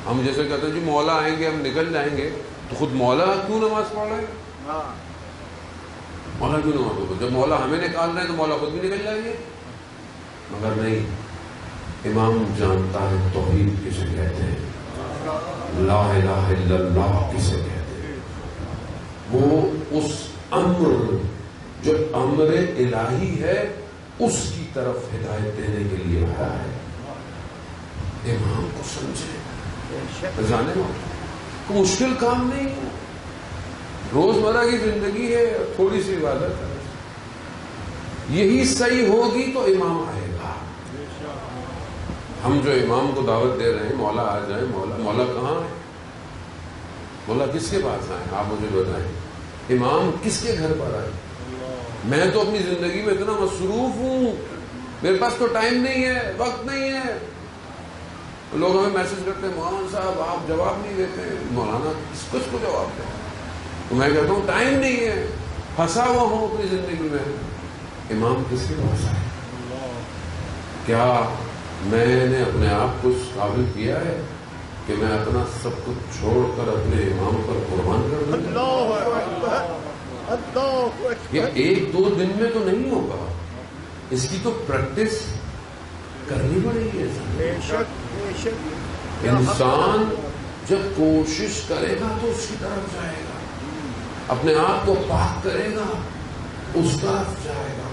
ہم جیسے کہتے ہیں جی مولا آئیں گے ہم نکل جائیں گے، تو خود مولا کیوں نماز پڑھ رہے ہیں؟ مولا کیوں نماز پڑھ رہے؟ جب مولا ہمیں نکال رہے ہیں تو مولا خود بھی نکل جائیں گے؟ مگر نہیں، امام جانتا ہے توحید کسے کہتے ہیں، لا الہ الا اللہ کسے کہتے ہیں۔ وہ اس امر جو امر الہی ہے اس کی طرف ہدایت دینے کے لیے آیا ہے۔ امام کو سمجھے، جانے کوئی مشکل کام نہیں ہے، روزمرہ کی زندگی ہے، تھوڑی سی عبادت ہے، یہی صحیح ہوگی تو امام آئے گا۔ ہم جو امام کو دعوت دے رہے ہیں مولا آ جائیں، مولا کہاں ہے؟ مولا کس کے پاس آئے؟ آپ مجھے بتائیں، امام کس کے گھر پر آئے؟ میں تو اپنی زندگی میں اتنا مصروف ہوں، میرے پاس تو ٹائم نہیں ہے، وقت نہیں ہے۔ لوگ ہمیں میسج کرتے ہیں مولانا صاحب آپ جواب نہیں دیتے، مولانا کس کو جواب دیں؟ تو میں کہتا ہوں ٹائم نہیں ہے، پھنسا ہوا ہوں اپنی زندگی میں۔ امام کس کے پاس آئے؟ کیا میں نے اپنے آپ کو اس قابل کیا ہے کہ میں اپنا سب کچھ چھوڑ کر اپنے امام پر قربان کر دوں؟ یہ ایک دو دن میں تو نہیں ہوگا، اس کی تو پریکٹس کرنی پڑے گی۔ انسان جب کوشش کرے گا تو اس کی طرف جائے گا، اپنے آپ کو پاک کرے گا اس طرف جائے گا۔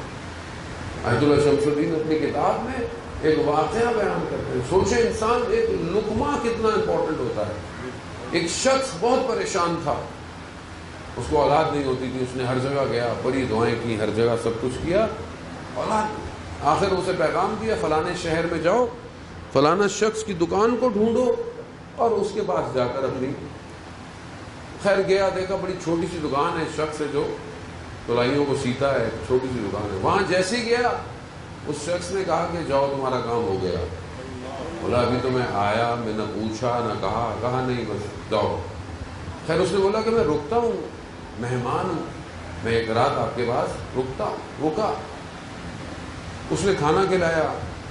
آیت اللہ شمس الدین اپنی کتاب میں ایک واقعہ بیان کرتے ہیں، سوچے انسان ایک لقمہ کتنا امپورٹنٹ ہوتا ہے۔ ایک شخص بہت پریشان تھا، اس کو اولاد نہیں ہوتی تھی، اس نے ہر جگہ گیا، بڑی دعائیں کی، ہر جگہ سب کچھ کیا، اولاد۔ آخر اسے پیغام دیا فلانے شہر میں جاؤ، فلانا شخص کی دکان کو ڈھونڈو اور اس کے پاس جا کر اپنی۔ خیر گیا، دیکھا بڑی چھوٹی سی دکان ہے، شخص ہے جو تلائیوں کو سیتا ہے، چھوٹی سی دکان ہے، وہاں جیسے ہی گیا اس شخص نے کہا کہ جاؤ تمہارا کام ہو گیا۔ بولا ابھی تو میں آیا، میں نہ پوچھا نہ کہا نہیں، بس جاؤ۔ خیر اس نے بولا کہ میں رکتا ہوں، مہمان ہوں، میں ایک رات آپ کے پاس رکا۔ اس نے کھانا کھلایا،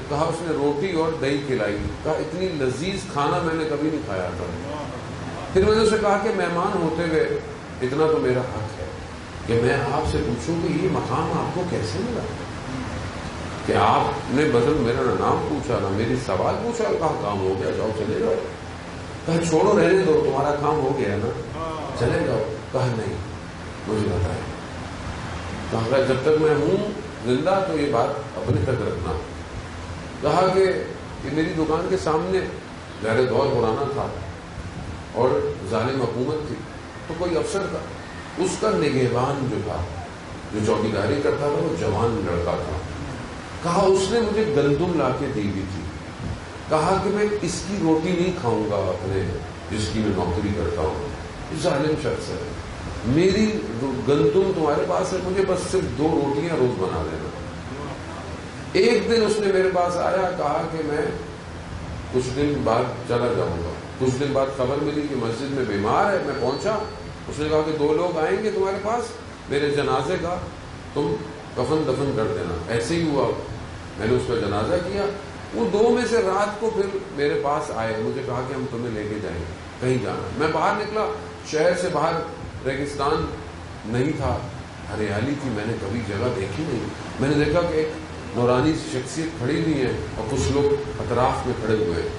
کہا اس نے روٹی اور دہی کھلائی، کہا اتنی لذیذ کھانا میں نے کبھی نہیں کھایا تھا۔ پھر میں نے اسے کہا کہ مہمان ہوتے ہوئے اتنا تو میرا حق ہے کہ میں آپ سے پوچھوں کہ یہ مقام آپ کو کیسے ملا، کہ آپ نے بدل میرا نہ نام پوچھا نہ میری سوال پوچھا، کہا کام ہو گیا جاؤ چلے جاؤ۔ کہا چھوڑو رہنے دو، تمہارا کام ہو گیا نا، چلے جاؤ۔ کہا نہیں مجھے بتائیں، کہا جب تک میں ہوں زندہ تو یہ بات اپنے تک رکھنا۔ کہا کہ میری دکان کے سامنے غیر دور پرانا تھا اور ظالم حکومت تھی، تو کوئی افسر تھا، اس کا نگہبان جو تھا، جو چوکیداری کرتا تھا، وہ جوان لڑکا تھا۔ کہا اس نے مجھے گندم لا کے دی ہوئی تھی، کہا کہ میں اس کی روٹی نہیں کھاؤں گا اپنے جس کی میں نوکری کرتا ہوں، ظالم شخص ہے، میری گندم تمہارے پاس ہے، مجھے بس صرف 2 روٹیاں روز بنا دینا۔ ایک دن اس نے میرے پاس آیا، کہا کہ میں کچھ دن بعد چلا جاؤں گا۔ کچھ دن بعد خبر ملی کہ مسجد میں بیمار ہے، میں پہنچا، اس نے کہا کہ 2 لوگ آئیں گے تمہارے پاس میرے جنازے کا، تم کفن دفن کر دینا۔ ایسے ہی ہوا، میں نے اس کا جنازہ کیا۔ وہ 2 میں سے رات کو پھر میرے پاس آئے، مجھے کہا کہ ہم تمہیں لے کے جائیں گے کہیں جانا۔ میں باہر نکلا، شہر سے باہر ریگستان نہیں تھا، ہریالی تھی، میں نے کبھی جگہ دیکھی نہیں۔ میں نے دیکھا کہ ایک نورانی شخصیت کھڑی ہوئی ہے اور کچھ لوگ اطراف میں کھڑے ہوئے ہیں،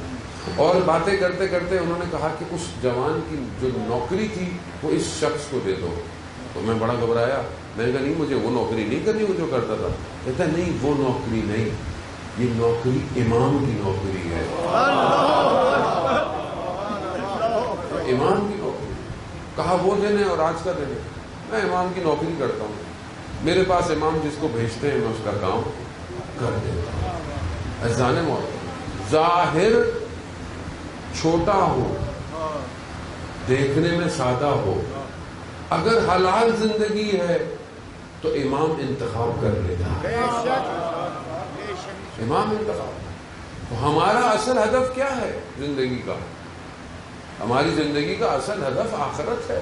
اور باتیں کرتے کرتے انہوں نے کہا کہ اس جوان کی جو نوکری تھی وہ اس شخص کو دے دو۔ تو میں بڑا گھبرایا، میں نے کہا نہیں مجھے وہ نوکری نہیں کرنی وہ جو کرتا تھا۔ کہتا نہیں وہ نوکری نہیں، یہ نوکری امام کی نوکری ہے، امام کی نوکری۔ کہا وہ دینے اور آج کا دینے، میں امام کی نوکری کرتا ہوں، میرے پاس امام جس کو بھیجتے ہیں میں اس کا کام کر دیتا ہوں۔ اذان موت ظاہر چھوٹا ہو، دیکھنے میں سادہ ہو، اگر حلال زندگی ہے تو امام انتخاب کر لیتا ہے، امام انتخاب۔ تو ہمارا اصل ہدف کیا ہے زندگی کا؟ ہماری زندگی کا اصل ہدف آخرت ہے۔